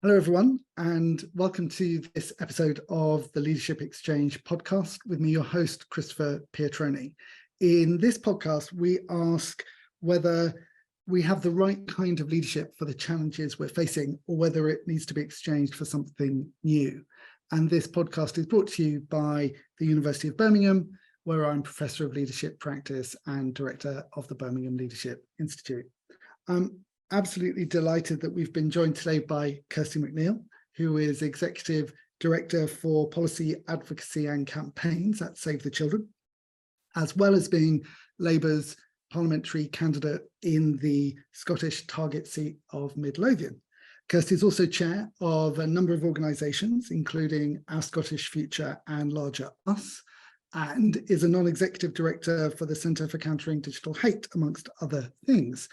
Hello, everyone, and welcome to this episode of the Leadership Exchange podcast with me, your host, Christopher Pietroni. In this podcast, we ask whether we have the right kind of leadership for the challenges we're facing or whether it needs to be exchanged for something new. And this podcast is brought to you by the University of Birmingham, where I'm Professor of Leadership Practice and Director of the Birmingham Leadership Institute. Absolutely delighted that we've been joined today by Kirsty McNeill, who is Executive Director for Policy, Advocacy and Campaigns at Save the Children, as well as being Labour's parliamentary candidate in the Scottish target seat of Midlothian. Kirsty is also chair of a number of organisations, including Our Scottish Future and Larger Us, and is a non-executive director for the Centre for Countering Digital Hate, amongst other things.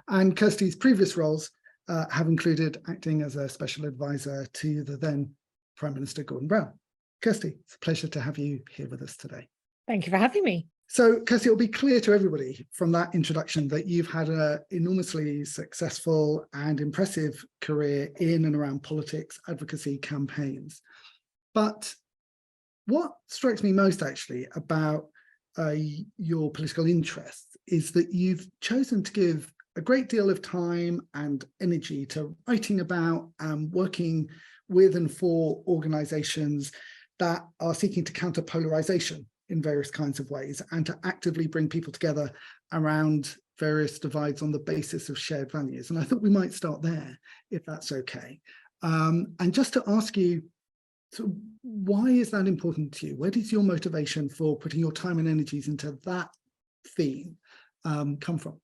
And Kirsty's previous roles have included acting as a special advisor to the then Prime Minister Gordon Brown. Kirsty, it's a pleasure to have you here with us today. Thank you for having me. So, Kirsty, it'll be clear to everybody from that introduction that you've had an enormously successful and impressive career in and around politics, advocacy, campaigns. But what strikes me most actually about your political interests is that you've chosen to give a great deal of time and energy to writing about and working with and for organisations that are seeking to counter polarisation in various kinds of ways and to actively bring people together around various divides on the basis of shared values. And I thought we might start there, if that's okay. And just to ask you, so why is that important to you? Where does your motivation for putting your time and energies into that theme come from?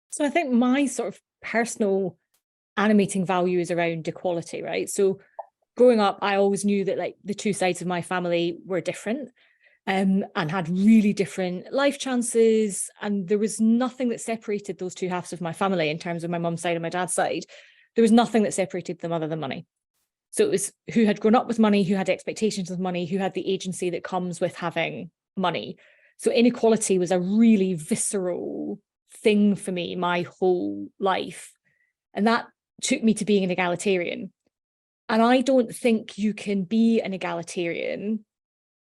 So I think my sort of personal animating value is around equality, right? So growing up, I always knew that like the two sides of my family were different and had really different life chances. And there was nothing that separated those two halves of my family in terms of my mum's side and my dad's side. There was nothing that separated them other than money. So it was who had grown up with money, who had expectations of money, who had the agency that comes with having money. So inequality was a really visceral thing for me my whole life. And that took me to being an egalitarian. And I don't think you can be an egalitarian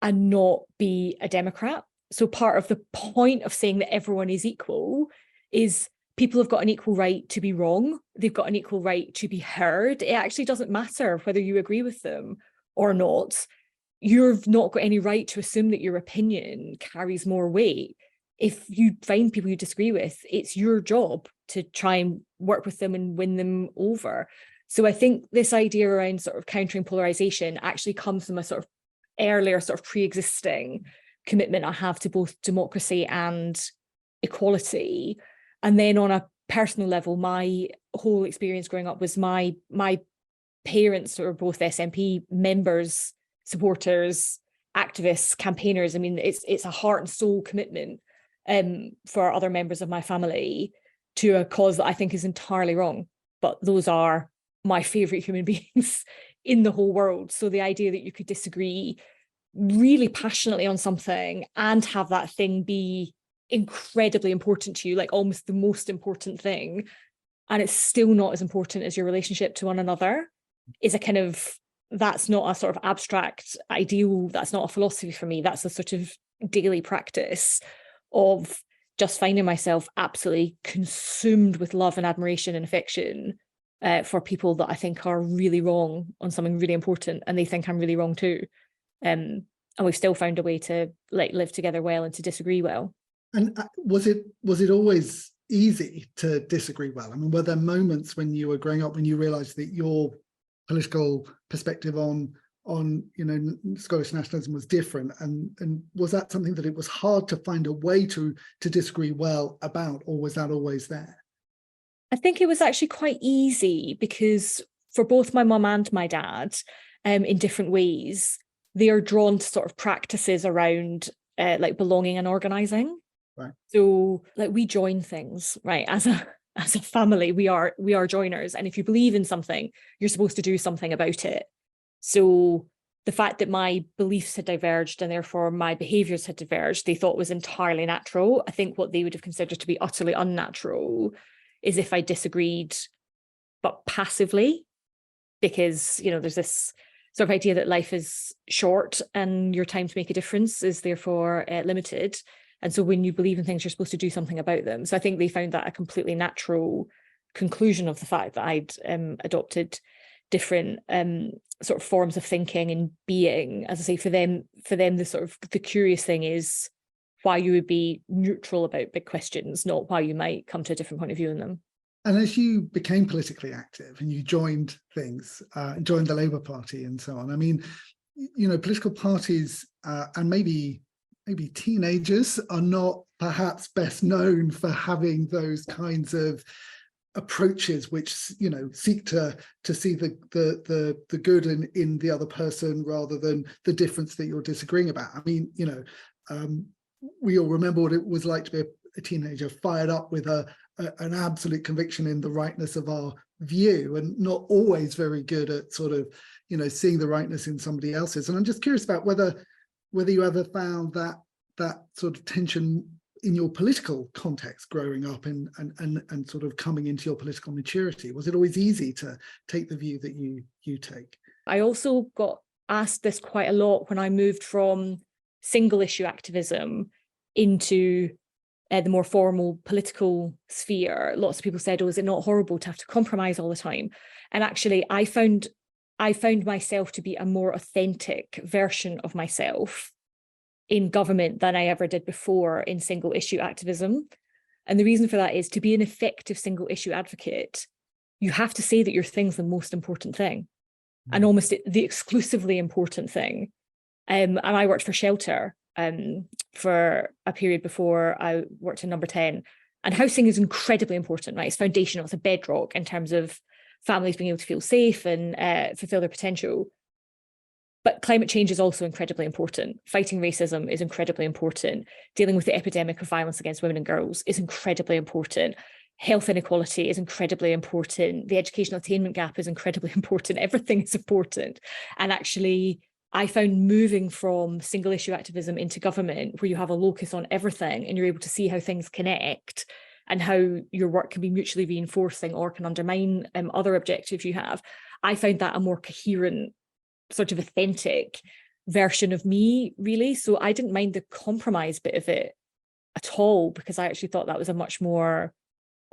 and not be a Democrat. So part of the point of saying that everyone is equal is people have got an equal right to be wrong. They've got an equal right to be heard. It actually doesn't matter whether you agree with them or not. You've not got any right to assume that your opinion carries more weight. If you find people you disagree with, it's your job to try and work with them and win them over. So I think this idea around sort of countering polarization actually comes from a sort of earlier sort of pre-existing commitment I have to both democracy and equality. And then on a personal level, my whole experience growing up was my parents were both SNP members, supporters, activists, campaigners. I mean, it's a heart and soul commitment for other members of my family to a cause that I think is entirely wrong. But those are my favourite human beings in the whole world. So the idea that you could disagree really passionately on something and have that thing be incredibly important to you, like almost the most important thing, and it's still not as important as your relationship to one another, is a kind of, that's not a sort of abstract ideal, that's not a philosophy for me, that's a sort of daily practice of just finding myself absolutely consumed with love and admiration and affection for people that I think are really wrong on something really important, and they think I'm really wrong too. And we've still found a way to like live together well and to disagree well. And was it always easy to disagree well? I mean, were there moments when you were growing up when you realised that your political perspective on Scottish nationalism was different, and was that something that it was hard to find a way to disagree well about, or was that always there? I think it was actually quite easy because for both my mum and my dad, in different ways, they are drawn to sort of practices around like belonging and organising. Right. So like we join things, right? As a family, we are joiners. And if you believe in something, you're supposed to do something about it. So the fact that my beliefs had diverged and therefore my behaviours had diverged, they thought was entirely natural. I think what they would have considered to be utterly unnatural is if I disagreed, but passively. because, you know, there's this sort of idea that life is short and your time to make a difference is therefore limited. And so when you believe in things, you're supposed to do something about them. So I think they found that a completely natural conclusion of the fact that I'd adopted different sort of forms of thinking and being. As I say, for them, the sort of the curious thing is why you would be neutral about big questions, not why you might come to a different point of view in them. And as you became politically active and you joined things, joined the Labour Party and so on, I mean, you know, political parties and maybe teenagers are not perhaps best known for having those kinds of approaches which, you know, seek to see the good in the other person rather than the difference that you're disagreeing about. I mean, you know, we all remember what it was like to be a teenager fired up with an absolute conviction in the rightness of our view, and not always very good at sort of, you know, seeing the rightness in somebody else's. And I'm just curious about whether you ever found that sort of tension in your political context growing up and sort of coming into your political maturity. Was it always easy to take the view that you take? I also got asked this quite a lot when I moved from single issue activism into the more formal political sphere. Lots of people said, oh, is it not horrible to have to compromise all the time? And actually, I found myself to be a more authentic version of myself in government than I ever did before in single issue activism. And the reason for that is, to be an effective single issue advocate, you have to say that your thing's the most important thing and almost the exclusively important thing. And I worked for Shelter for a period before I worked in Number 10. And housing is incredibly important, right? It's foundational, it's a bedrock in terms of families being able to feel safe and fulfill their potential. But climate change is also incredibly important. Fighting racism is incredibly important. Dealing with the epidemic of violence against women and girls is incredibly important. Health inequality is incredibly important. The educational attainment gap is incredibly important. Everything is important. And actually, I found moving from single issue activism into government, where you have a locus on everything and you're able to see how things connect and how your work can be mutually reinforcing or can undermine other objectives you have, I found that a more coherent, sort of authentic version of me, really. So I didn't mind the compromise bit of it at all, because I actually thought that was a much more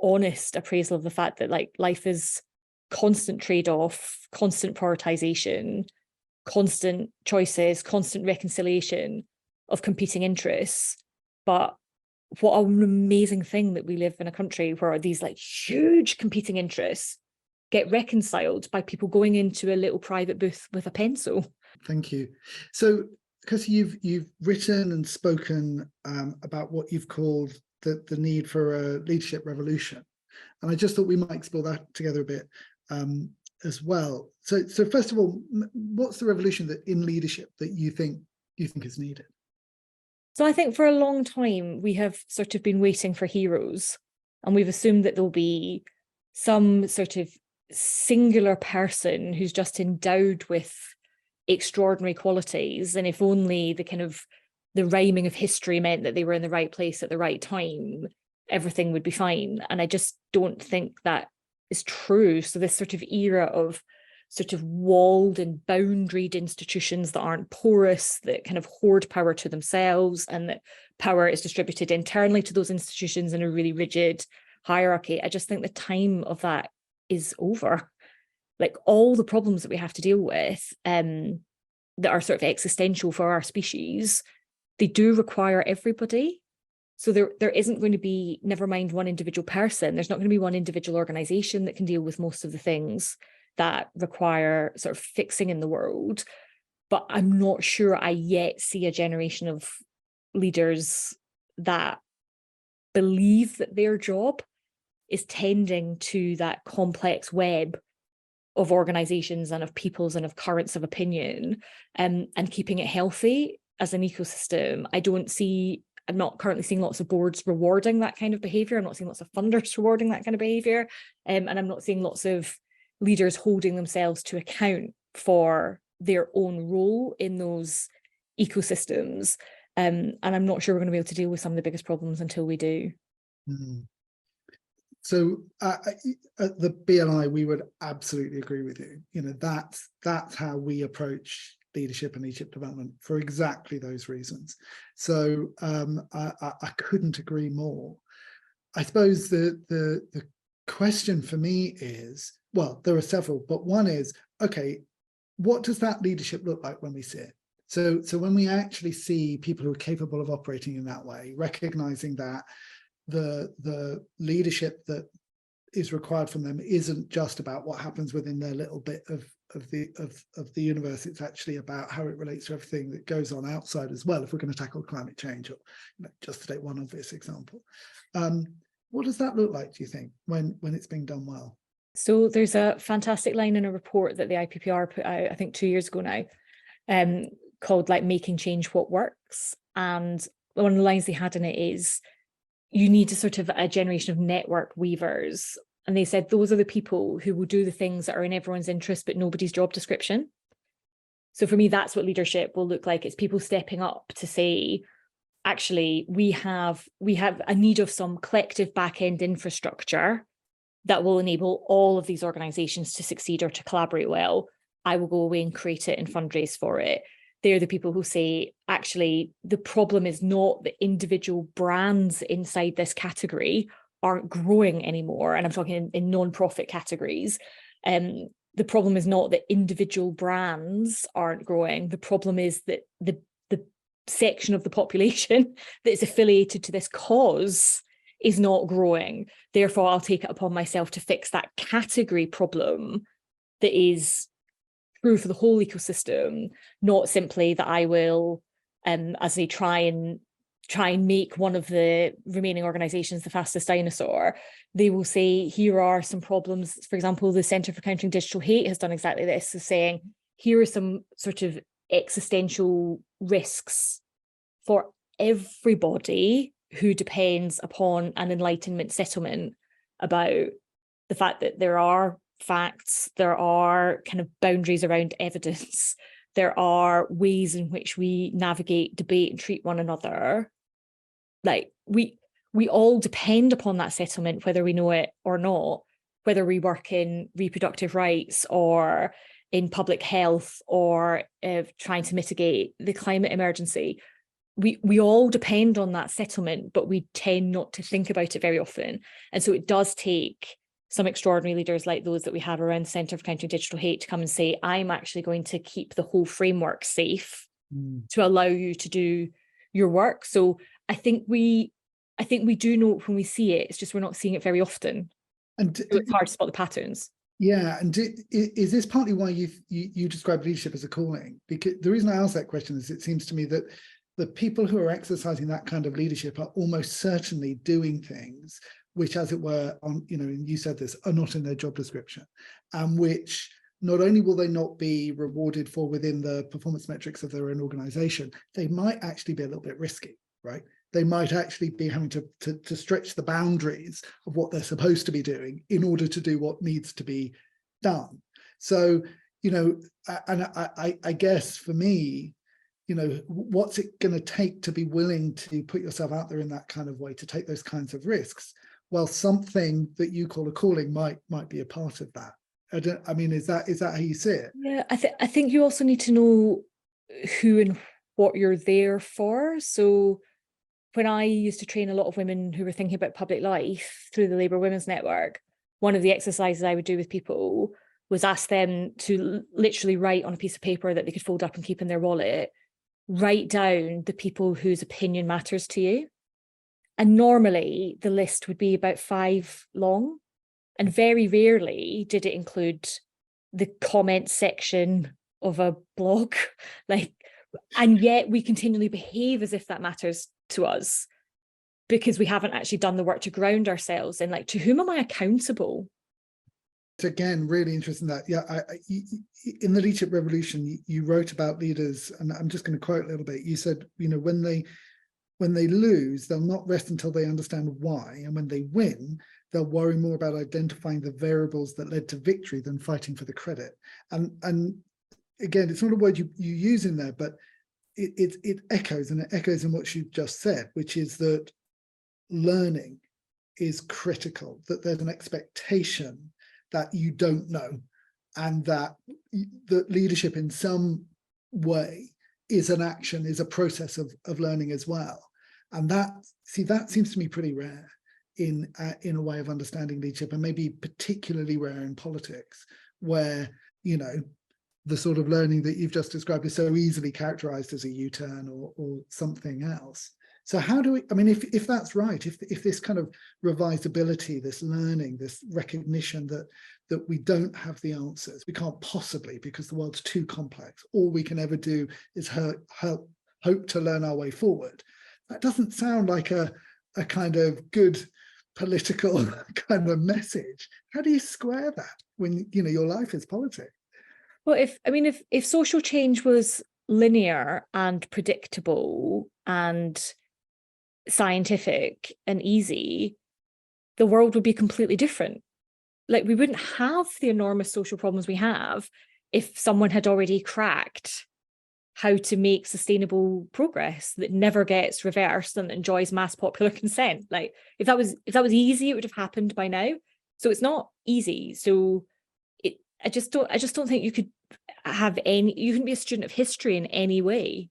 honest appraisal of the fact that, like, life is constant trade-off, constant prioritization, constant choices, constant reconciliation of competing interests. But what an amazing thing that we live in a country where these like huge competing interests get reconciled by people going into a little private booth with a pencil. Thank you. So, because you've written and spoken about what you've called the need for a leadership revolution, and I just thought we might explore that together a bit as well. So first of all, what's the revolution that in leadership that you think is needed? So I think for a long time we have sort of been waiting for heroes, and we've assumed that there'll be some sort of singular person who's just endowed with extraordinary qualities, and if only the rhyming of history meant that they were in the right place at the right time, everything would be fine. And I just don't think that is true. So this sort of era of sort of walled and boundaried institutions that aren't porous, that kind of hoard power to themselves, and that power is distributed internally to those institutions in a really rigid hierarchy. I just think the time of that is over. Like, all the problems that we have to deal with that are sort of existential for our species, they do require everybody. So there isn't going to be, never mind one individual person, there's not going to be one individual organization that can deal with most of the things that require sort of fixing in the world. But I'm not sure I yet see a generation of leaders that believe that their job is tending to that complex web of organizations and of peoples and of currents of opinion, and keeping it healthy as an ecosystem. I'm not currently seeing lots of boards rewarding that kind of behavior. I'm not seeing lots of funders rewarding that kind of behavior. And I'm not seeing lots of leaders holding themselves to account for their own role in those ecosystems. And I'm not sure we're going to be able to deal with some of the biggest problems until we do. So at the BLI, we would absolutely agree with you. That's how we approach leadership and leadership development for exactly those reasons. So I couldn't agree more. I suppose the question for me is, well, there are several, but one is, okay, what does that leadership look like when we see it? So when we actually see people who are capable of operating in that way, recognizing that the leadership that is required from them isn't just about what happens within their little bit of the universe. It's actually about how it relates to everything that goes on outside as well, if we're going to tackle climate change, or just to take one obvious example. What does that look like, do you think, when it's being done well? So there's a fantastic line in a report that the IPPR put out, I think 2 years ago now, called like Making Change What Works. And one of the lines they had in it is, you need a sort of a generation of network weavers. And they said, those are the people who will do the things that are in everyone's interest, but nobody's job description. So for me, that's what leadership will look like. It's people stepping up to say, actually, we have a need of some collective back-end infrastructure that will enable all of these organizations to succeed or to collaborate well. I will go away and create it and fundraise for it. They're the people who say, actually, the problem is not the individual brands inside this category aren't growing anymore. And I'm talking in non-profit categories. The problem is not that individual brands aren't growing. The problem is that the section of the population that is affiliated to this cause is not growing. Therefore, I'll take it upon myself to fix that category problem that is true for the whole ecosystem, not simply that I will, as they try and make one of the remaining organizations the fastest dinosaur. They will say, here are some problems. For example, the Centre for Countering Digital Hate has done exactly this, so saying, here are some sort of existential risks for everybody who depends upon an Enlightenment settlement about the fact that there are facts, there are kind of boundaries around evidence, there are ways in which we navigate debate and treat one another. Like we all depend upon that settlement, whether we know it or not, whether we work in reproductive rights or in public health or trying to mitigate the climate emergency. We all depend on that settlement, but we tend not to think about it very often. And so it does take some extraordinary leaders like those that we have around the Centre for Countering Digital Hate to come and say, I'm actually going to keep the whole framework safe to allow you to do your work. So I think we do know when we see it. It's just we're not seeing it very often. And so it's hard to spot the patterns. Yeah, and is this partly why you describe leadership as a calling? Because the reason I ask that question is it seems to me that the people who are exercising that kind of leadership are almost certainly doing things which, as it were, and you said this, are not in their job description, and which not only will they not be rewarded for within the performance metrics of their own organization, they might actually be a little bit risky, right? They might actually be having to stretch the boundaries of what they're supposed to be doing in order to do what needs to be done. So, and I guess for me, what's it going to take to be willing to put yourself out there in that kind of way, to take those kinds of risks? Well, something that you call a calling might be a part of that. Is that how you see it? Yeah, I think you also need to know who and what you're there for. So when I used to train a lot of women who were thinking about public life through the Labour Women's Network, one of the exercises I would do with people was ask them to literally write on a piece of paper that they could fold up and keep in their wallet, write down the people whose opinion matters to you. And normally the list would be about 5 long. And very rarely did it include the comment section of a blog. And yet we continually behave as if that matters to us because we haven't actually done the work to ground ourselves in to whom am I accountable? Again, really interesting that. Yeah, in the Leadership Revolution, you wrote about leaders, and I'm just going to quote a little bit. You said, when they lose, they'll not rest until they understand why, and when they win, they'll worry more about identifying the variables that led to victory than fighting for the credit. And again, it's not a word you use in there, but it echoes, and it echoes in what you've just said, which is that learning is critical, that there's an expectation that you don't know, and that leadership in some way is an action, is a process of learning as well. And that seems to me pretty rare in a way of understanding leadership, and maybe particularly rare in politics, where, you know, the sort of learning that you've just described is so easily characterized as a U-turn or something else. So how do we, I mean, if that's right, if this kind of revisability, this learning, this recognition that we don't have the answers, we can't possibly, because the world's too complex, all we can ever do is hope to learn our way forward. That doesn't sound like a kind of good political kind of message. How do you square that when, you know, your life is politics? Well, if social change was linear and predictable and scientific and easy, the world would be completely different. Like, we wouldn't have the enormous social problems we have if someone had already cracked how to make sustainable progress that never gets reversed and enjoys mass popular consent. Like, if that was easy, it would have happened by now. So it's not easy. So I just don't think you could you can be a student of history in any way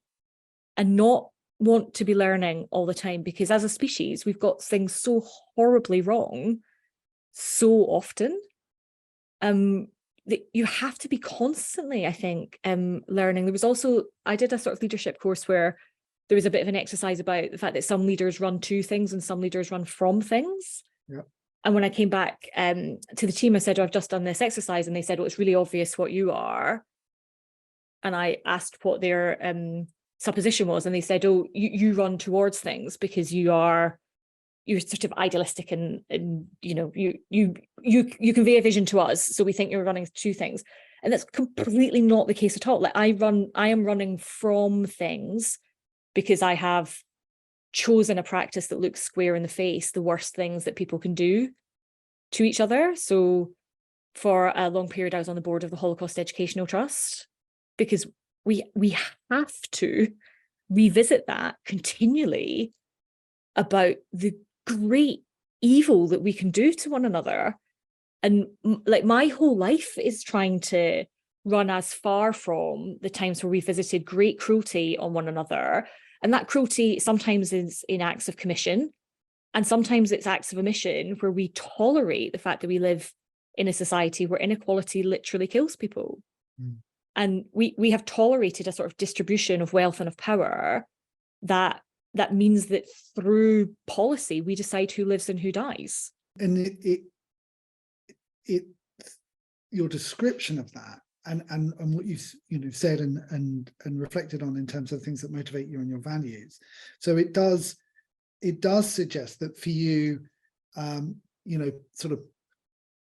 and not want to be learning all the time, because as a species, we've got things so horribly wrong so often. That you have to be constantly, I think, learning. There was also, I did a sort of leadership course where there was a bit of an exercise about the fact that some leaders run to things and some leaders run from things. Yeah. And when I came back to the team, I said, oh, I've just done this exercise. And they said, well, it's really obvious what you are. And I asked what their supposition was. And they said, oh, you run towards things because you're sort of idealistic and you know, you convey a vision to us. So we think you're running to things. And that's completely not the case at all. Like, I am running from things because I have chosen a practice that looks square in the face the worst things that people can do to each other. So for a long period, I was on the board of the Holocaust Educational Trust, because we have to revisit that continually about the great evil that we can do to one another. And like, my whole life is trying to run as far from the times where we visited great cruelty on one another. And that cruelty sometimes is in acts of commission, and sometimes it's acts of omission, where we tolerate the fact that we live in a society where inequality literally kills people. Mm. And we have tolerated a sort of distribution of wealth and of power that means that through policy, we decide who lives and who dies. And your description of that and what you've said and reflected on in terms of things that motivate you and your values. So it does suggest that for you, sort of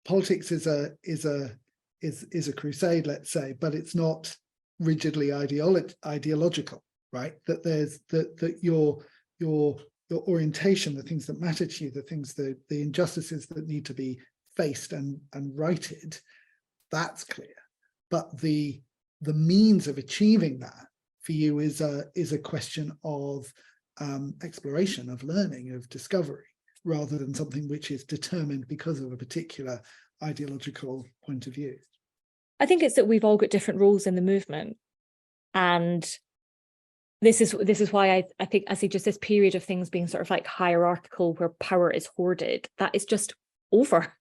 politics is a crusade, let's say, but it's not rigidly ideological, right? That there's that your orientation, the things that matter to you, the injustices that need to be faced and righted, that's clear. But the means of achieving that for you is a question of exploration, of learning, of discovery, rather than something which is determined because of a particular ideological point of view. I think it's that we've all got different roles in the movement, and this is why I think, I see just this period of things being sort of like hierarchical, where power is hoarded, that is just over.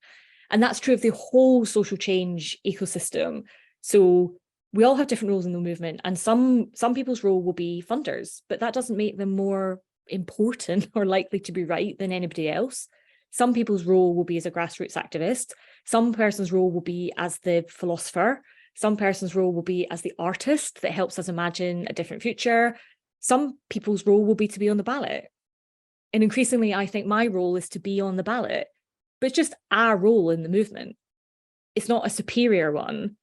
And that's true of the whole social change ecosystem. So we all have different roles in the movement, and some people's role will be funders, but that doesn't make them more important or likely to be right than anybody else. Some people's role will be as a grassroots activist. Some person's role will be as the philosopher. Some person's role will be as the artist that helps us imagine a different future. Some people's role will be to be on the ballot. And increasingly, I think my role is to be on the ballot, but it's just our role in the movement. It's not a superior one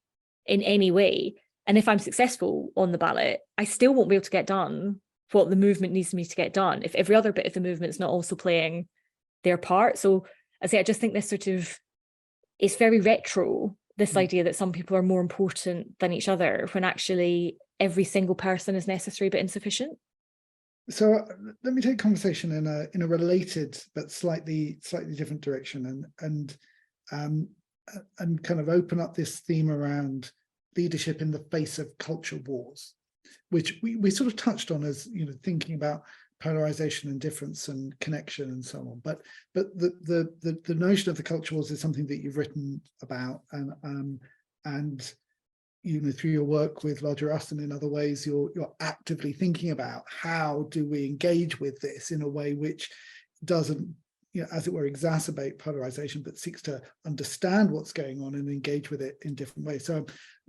in any way. And if I'm successful on the ballot, I still won't be able to get done what the movement needs me to get done if every other bit of the movement's not also playing their part. So I just think this sort of, it's very retro, this idea that some people are more important than each other, when actually every single person is necessary but insufficient. So let me take conversation in a related but slightly different direction, and kind of open up this theme around leadership in the face of culture wars, which we sort of touched on as, you know, thinking about polarization and difference and connection and so on. But the notion of the culture wars is something that you've written about, and you know, through your work with Roger Uston in other ways, you're actively thinking about how do we engage with this in a way which doesn't, you know, as it were, exacerbate polarization, but seeks to understand what's going on and engage with it in different ways. So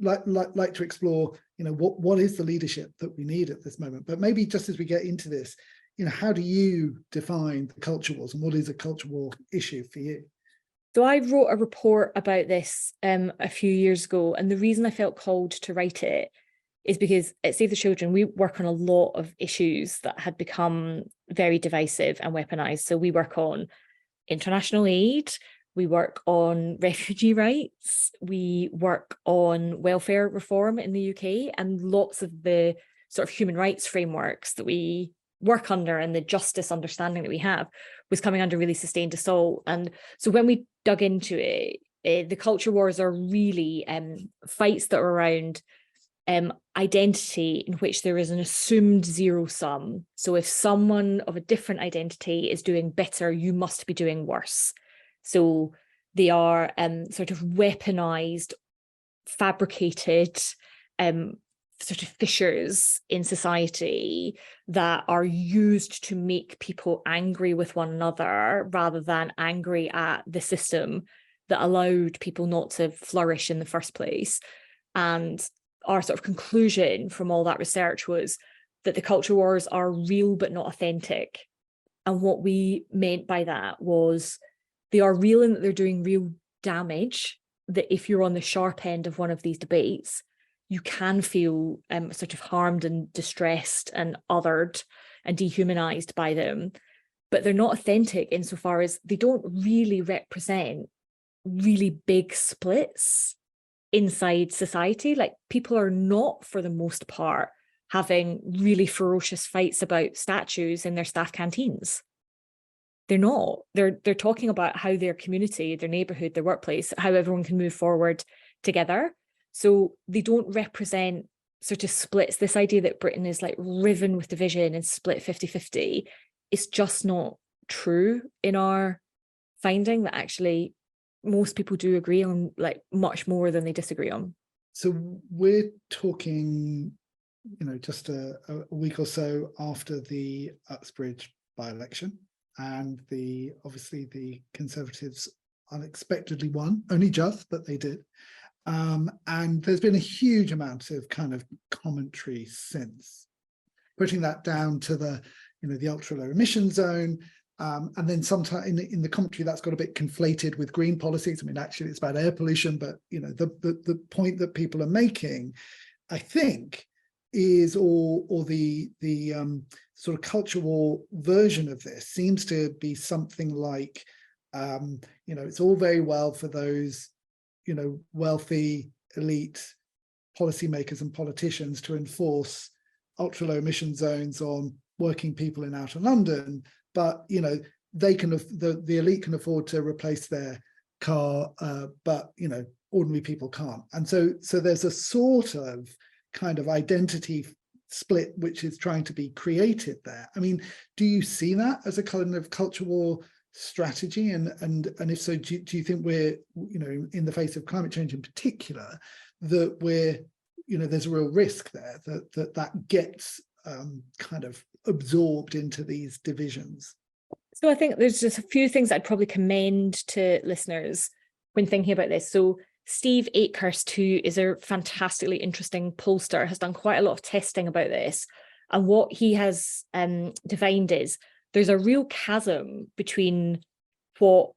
I'd like to explore, you know, what is the leadership that we need at this moment? But maybe just as we get into this, you know, how do you define the culture wars, and what is a culture war issue for you? So I wrote a report about this a few years ago, and the reason I felt called to write it is because at Save the Children, we work on a lot of issues that had become very divisive and weaponized. So we work on international aid, we work on refugee rights, we work on welfare reform in the UK, and lots of the sort of human rights frameworks that we work under and the justice understanding that we have was coming under really sustained assault. And so when we dug into it, the culture wars are really fights that are around identity, in which there is an assumed zero sum. So if someone of a different identity is doing better, you must be doing worse. So they are sort of weaponized, fabricated sort of fissures in society that are used to make people angry with one another rather than angry at the system that allowed people not to flourish in the first place. And our sort of conclusion from all that research was that the culture wars are real but not authentic. And what we meant by that was they are real in that they're doing real damage, that if you're on the sharp end of one of these debates, you can feel sort of harmed and distressed and othered and dehumanized by them. But they're not authentic insofar as they don't really represent really big splits inside society. Like, people are not, for the most part, having really ferocious fights about statues in their staff canteens. They're not. They're talking about how their community, their neighborhood, their workplace, how everyone can move forward together. So they don't represent sort of splits. This idea that Britain is like riven with division and split 50-50 is just not true in our finding, that actually most people do agree on like much more than they disagree on. So we're talking, you know, just a week or so after the Uxbridge by-election, and obviously the Conservatives unexpectedly won, only just, but they did. And there's been a huge amount of kind of commentary since, putting that down to the, you know, the ultra low emission zone. And then sometimes in the commentary that's got a bit conflated with green policies. I mean, actually it's about air pollution, but you know, the point that people are making, I think, is or the sort of culture war version of this seems to be something like, you know, it's all very well for those, you know, wealthy elite policymakers and politicians to enforce ultra low emission zones on working people in outer London, but you know, they can, the elite can afford to replace their car, but you know, ordinary people can't. And so there's a sort of kind of identity split which is trying to be created there. I mean, do you see that as a kind of culture war strategy? And if so, do you think we're, you know, in the face of climate change in particular, that we're, you know, there's a real risk there that gets kind of absorbed into these divisions? So I think there's just a few things I'd probably commend to listeners when thinking about this. So Steve Akehurst, who is a fantastically interesting pollster, has done quite a lot of testing about this. And what he has defined is there's a real chasm between what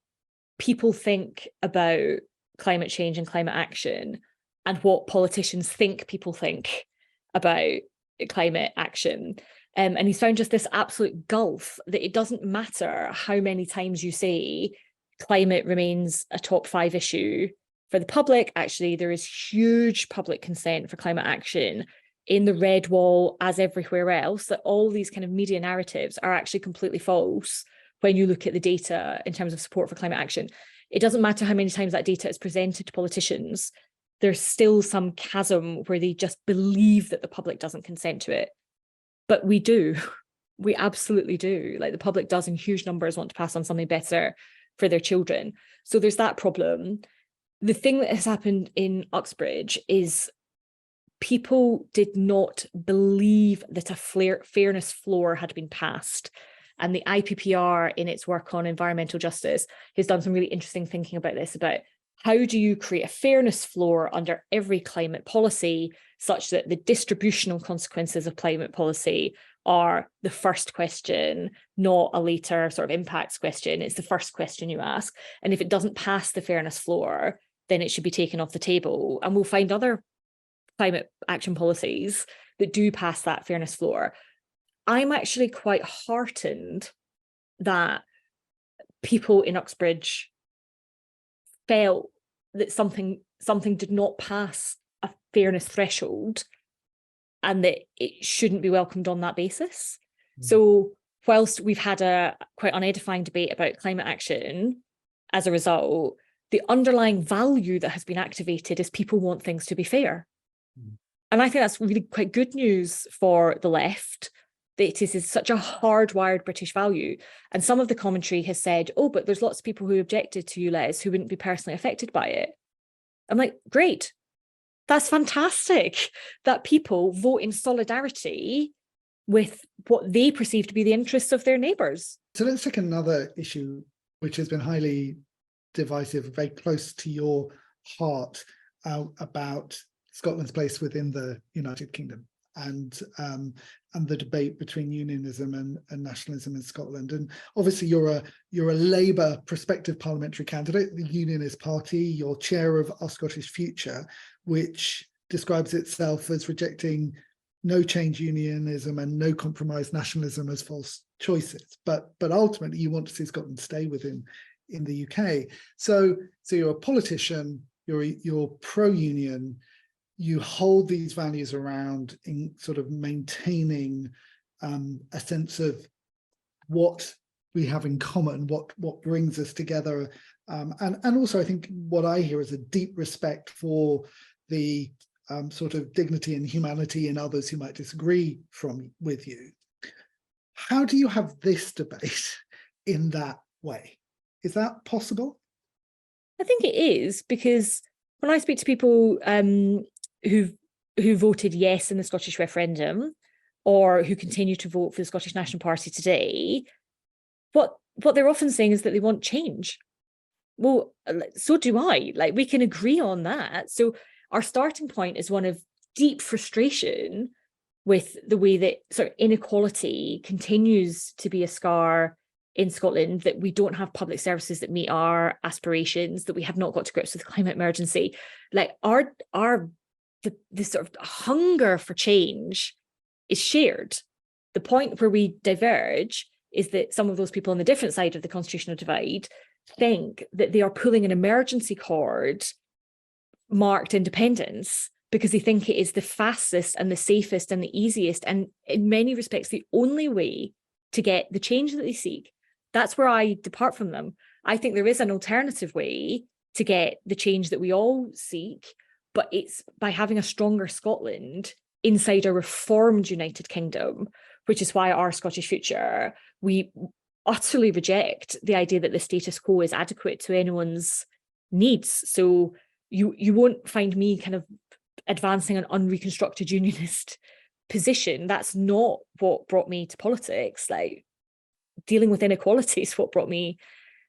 people think about climate change and climate action and what politicians think people think about climate action. And he's found just this absolute gulf that it doesn't matter how many times you say climate remains a top 5 issue for the public. Actually, there is huge public consent for climate action. in the red wall as everywhere else, that all these kind of media narratives are actually completely false when you look at the data in terms of support for climate action. It doesn't matter how many times that data is presented to politicians, there's still some chasm where they just believe that the public doesn't consent to it. But we do. We absolutely do. Like, the public does in huge numbers want to pass on something better for their children. So there's that problem. The thing that has happened in Uxbridge is people did not believe that a fairness floor had been passed. And the IPPR, in its work on environmental justice, has done some really interesting thinking about this, about how do you create a fairness floor under every climate policy such that the distributional consequences of climate policy are the first question, not a later sort of impacts question. It's the first question you ask. And if it doesn't pass the fairness floor, then it should be taken off the table. And we'll find other climate action policies that do pass that fairness floor. I'm actually quite heartened that people in Uxbridge felt that something did not pass a fairness threshold and that it shouldn't be welcomed on that basis. So whilst we've had a quite unedifying debate about climate action as a result, the underlying value that has been activated is people want things to be fair. And I think that's really quite good news for the left, that it is such a hardwired British value. And some of the commentary has said, oh, but there's lots of people who objected to ULEZ who wouldn't be personally affected by it. I'm like, great. That's fantastic that people vote in solidarity with what they perceive to be the interests of their neighbours. So let's take another issue which has been highly divisive, very close to your heart, about Scotland's place within the United Kingdom and the debate between unionism and nationalism in Scotland. And obviously you're a Labour prospective parliamentary candidate, the Unionist Party. You're chair of Our Scottish Future, which describes itself as rejecting no change unionism and no compromise nationalism as false choices. But ultimately you want to see Scotland stay within in the UK. So you're a politician, you're pro-union, you hold these values around in sort of maintaining a sense of what we have in common, what brings us together. And also I think what I hear is a deep respect for the sort of dignity and humanity in others who might disagree with you. How do you have this debate in that way? Is that possible? I think it is, because when I speak to people who voted yes in the Scottish referendum, or who continue to vote for the Scottish National Party today, what they're often saying is that they want change. Well, so do I. Like, we can agree on that. So our starting point is one of deep frustration with the way that sort of inequality continues to be a scar in Scotland, that we don't have public services that meet our aspirations, that we have not got to grips with the climate emergency. Like, the sort of hunger for change is shared. The point where we diverge is that some of those people on the different side of the constitutional divide think that they are pulling an emergency cord marked independence because they think it is the fastest and the safest and the easiest, and in many respects the only way to get the change that they seek. That's where I depart from them. I think there is an alternative way to get the change that we all seek, but it's by having a stronger Scotland inside a reformed United Kingdom, which is why Our Scottish Future, we utterly reject the idea that the status quo is adequate to anyone's needs. So you won't find me kind of advancing an unreconstructed unionist position. That's not what brought me to politics. Like, dealing with inequality is what brought me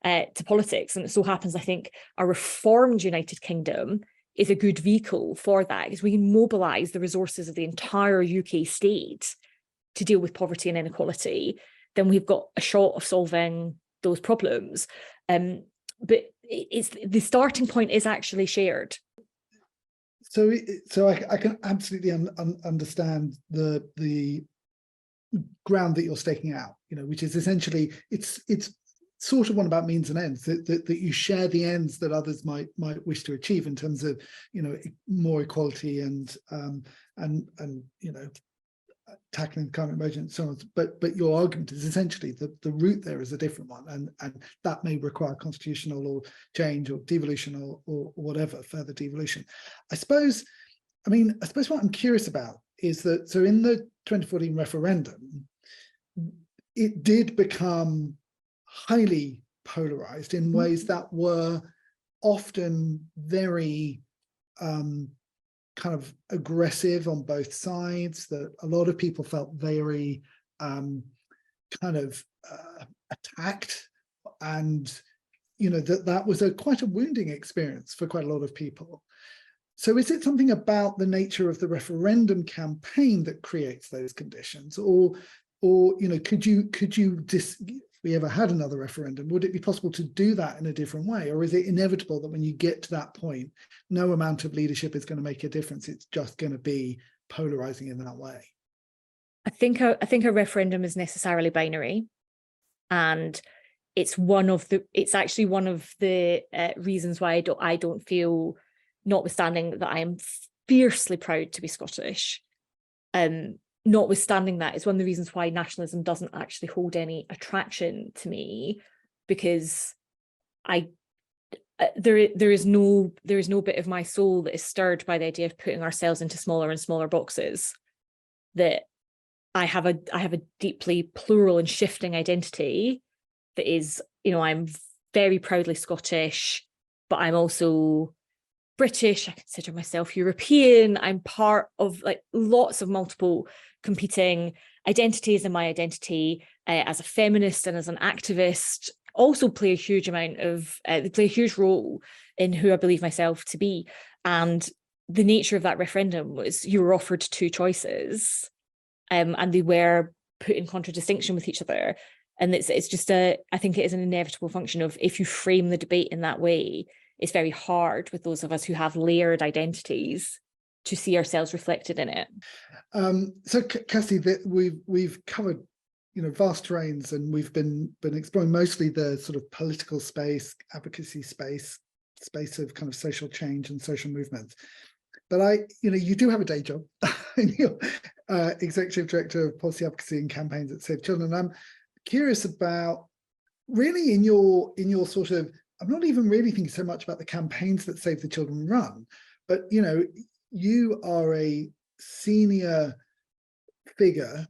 to politics. And it so happens, I think, a reformed United Kingdom is a good vehicle for that, because we can mobilise the resources of the entire UK state to deal with poverty and inequality. Then we've got a shot of solving those problems. But it's the starting point is actually shared. So I can absolutely understand the ground that you're staking out, which is essentially it's sort of one about means and ends, that you share the ends that others might wish to achieve in terms of, more equality and tackling the climate emergency and so on. But your argument is essentially that the route there is a different one, and that may require constitutional or change or devolution or whatever, further devolution. I suppose what I'm curious about is that, so in the 2014 referendum, it did become highly polarized in ways that were often very kind of aggressive on both sides, that a lot of people felt very attacked, and that was quite a wounding experience for quite a lot of people. So is it something about the nature of the referendum campaign that creates those conditions, or could you if we ever had another referendum, would it be possible to do that in a different way? Or is it inevitable that when you get to that point, no amount of leadership is going to make a difference? It's just going to be polarizing in that way. I think a referendum is necessarily binary, and it's actually one of the reasons why I don't feel, notwithstanding that I am fiercely proud to be Scottish, notwithstanding that, it's one of the reasons why nationalism doesn't actually hold any attraction to me, because there is no bit of my soul that is stirred by the idea of putting ourselves into smaller and smaller boxes. That I have a deeply plural and shifting identity that is, I'm very proudly Scottish, but I'm also British. I consider myself European. I'm part of lots of multiple competing identities, and my identity as a feminist and as an activist also play a huge role in who I believe myself to be. And the nature of that referendum was you were offered two choices, and they were put in contradistinction with each other. And it's just I think it is an inevitable function of, if you frame the debate in that way, it's very hard with those of us who have layered identities to see ourselves reflected in it. So Kirsty, we've covered vast terrains, and we've been exploring mostly the sort of political space, advocacy space of kind of social change and social movements. But you do have a day job. You're executive director of policy advocacy and campaigns at Save Children. I'm curious about, really, in your sort of, I'm not even really thinking so much about the campaigns that Save the Children run, but you are a senior figure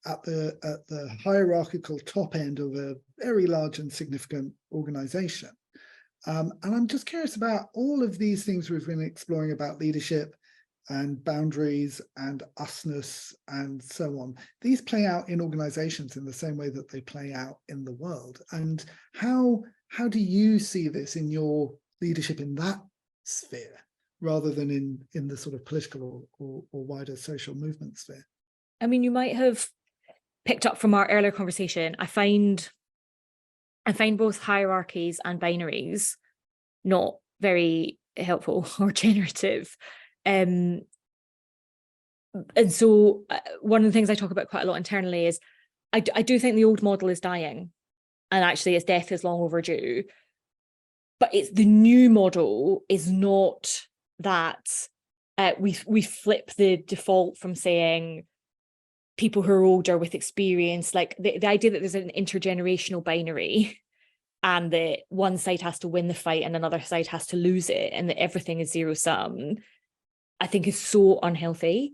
at the hierarchical top end of a very large and significant organization. And I'm just curious about all of these things we've been exploring about leadership and boundaries and usness and so on. These play out in organizations in the same way that they play out in the world. And how do you see this in your leadership in that sphere, rather than in the sort of political or wider social movement sphere? I mean, you might have picked up from our earlier conversation, I find both hierarchies and binaries not very helpful or generative. And so one of the things I talk about quite a lot internally is I do think the old model is dying, and actually its death is long overdue. But it's the new model is not that we flip the default from saying people who are older with experience, like the idea that there's an intergenerational binary and that one side has to win the fight and another side has to lose it, and that everything is zero sum, I think is so unhealthy.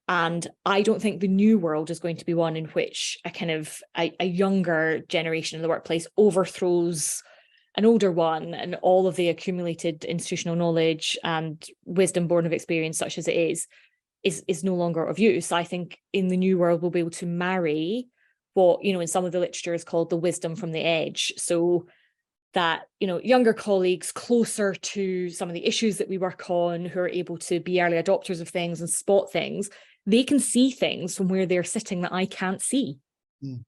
And I don't think the new world is going to be one in which a younger generation in the workplace overthrows an older one, and all of the accumulated institutional knowledge and wisdom born of experience, such as it is no longer of use. I think in the new world, we'll be able to marry what, in some of the literature is called the wisdom from the edge. So that, younger colleagues closer to some of the issues that we work on, who are able to be early adopters of things and spot things, they can see things from where they're sitting that I can't see. Mm.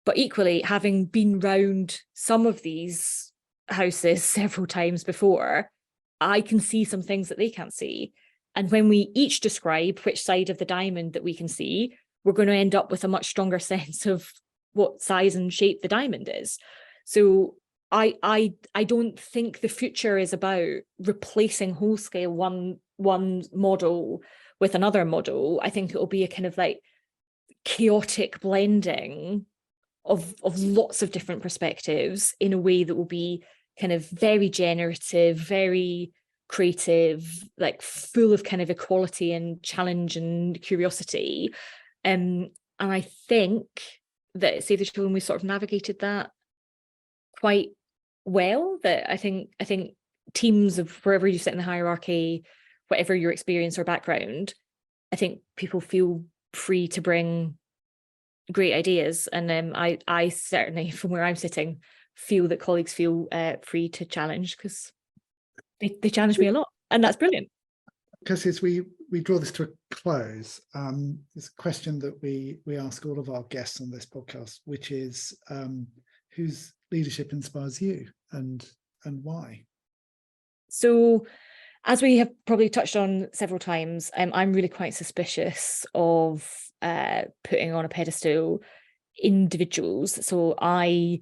But equally, having been round some of these houses several times before, I can see some things that they can't see. And when we each describe which side of the diamond that we can see, we're going to end up with a much stronger sense of what size and shape the diamond is. So I don't think the future is about replacing whole scale one model with another model. I think it will be a kind of like chaotic blending of lots of different perspectives in a way that will be kind of very generative, very creative, like full of kind of equality and challenge and curiosity. And I think that Save the Children, we sort of navigated that quite well. That I think teams of wherever you sit in the hierarchy, whatever your experience or background, I think people feel free to bring great ideas. And I certainly, from where I'm sitting, feel that colleagues feel free to challenge, because they challenge me a lot, and that's brilliant. Because as we draw this to a close, there's a question that we ask all of our guests on this podcast, which is whose leadership inspires you and why? So, as we have probably touched on several times, I'm really quite suspicious of putting on a pedestal individuals. So I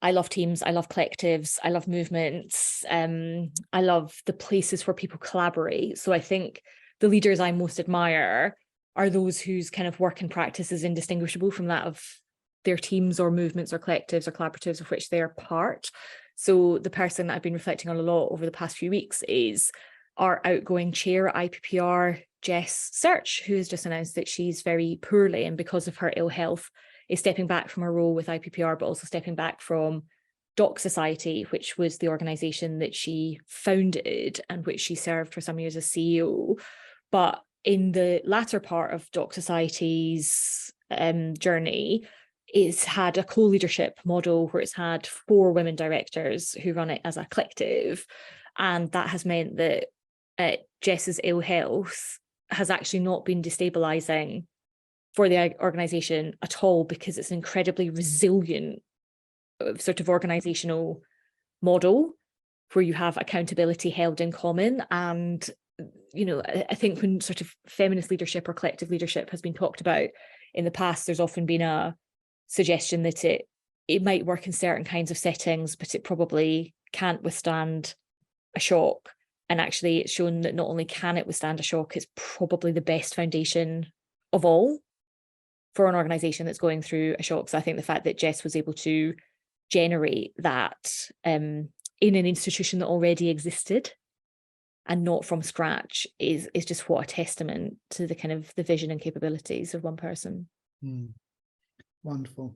love teams, I love collectives, I love movements, I love the places where people collaborate. So I think the leaders I most admire are those whose kind of work and practice is indistinguishable from that of their teams or movements or collectives or collaboratives of which they are part. So the person that I've been reflecting on a lot over the past few weeks is our outgoing chair at IPPR, Jess Search, who has just announced that she's very poorly, and because of her ill health is stepping back from her role with IPPR, but also stepping back from Doc Society, which was the organisation that she founded and which she served for some years as CEO. But in the latter part of Doc Society's journey, it's had a co-leadership model where it's had 4 women directors who run it as a collective. And that has meant that Jess's ill health has actually not been destabilising for the organisation at all, because it's an incredibly resilient sort of organisational model where you have accountability held in common. And, you know, I think when sort of feminist leadership or collective leadership has been talked about in the past, there's often been a suggestion that it might work in certain kinds of settings, but it probably can't withstand a shock. And actually it's shown that not only can it withstand a shock, it's probably the best foundation of all for an organisation that's going through a shock. So I think the fact that Jess was able to generate that in an institution that already existed and not from scratch is just what a testament to the kind of the vision and capabilities of one person. Wonderful.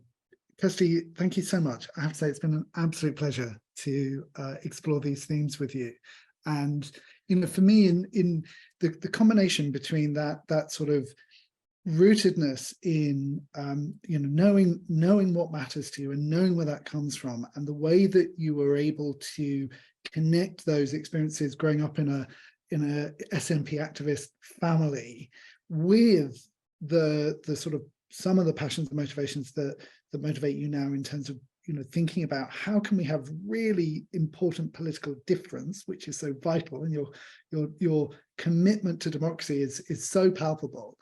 Kirsty, thank you so much. I have to say it's been an absolute pleasure to explore these themes with you. And, you know, for me, in the combination between that sort of rootedness in you know, knowing what matters to you and knowing where that comes from, and the way that you were able to connect those experiences growing up in a SNP activist family with the sort of some of the passions and motivations that motivate you now, in terms of, you know, thinking about how can we have really important political difference, which is so vital, and your commitment to democracy is so palpable.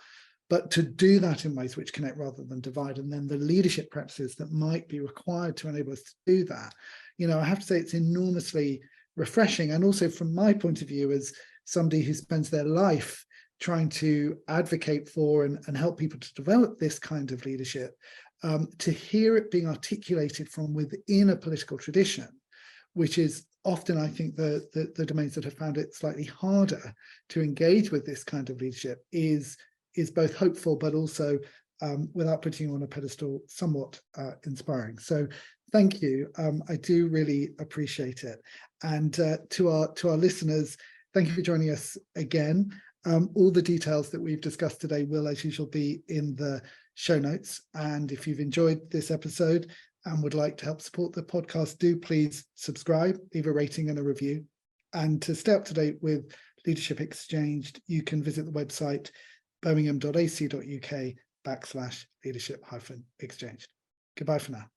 But to do that in ways which connect rather than divide, and then the leadership practices that might be required to enable us to do that, you know, I have to say it's enormously refreshing. And also from my point of view, as somebody who spends their life trying to advocate for and help people to develop this kind of leadership, to hear it being articulated from within a political tradition, which is often, I think, the domains that have found it slightly harder to engage with this kind of leadership, is both hopeful, but also, without putting you on a pedestal, somewhat inspiring. So thank you. I do really appreciate it. And to our listeners, thank you for joining us again. All the details that we've discussed today will, as usual, be in the show notes. And if you've enjoyed this episode and would like to help support the podcast, do please subscribe, leave a rating and a review. And to stay up to date with Leadership Exchanged, you can visit the website birmingham.ac.uk/leadership-exchanged. Goodbye for now.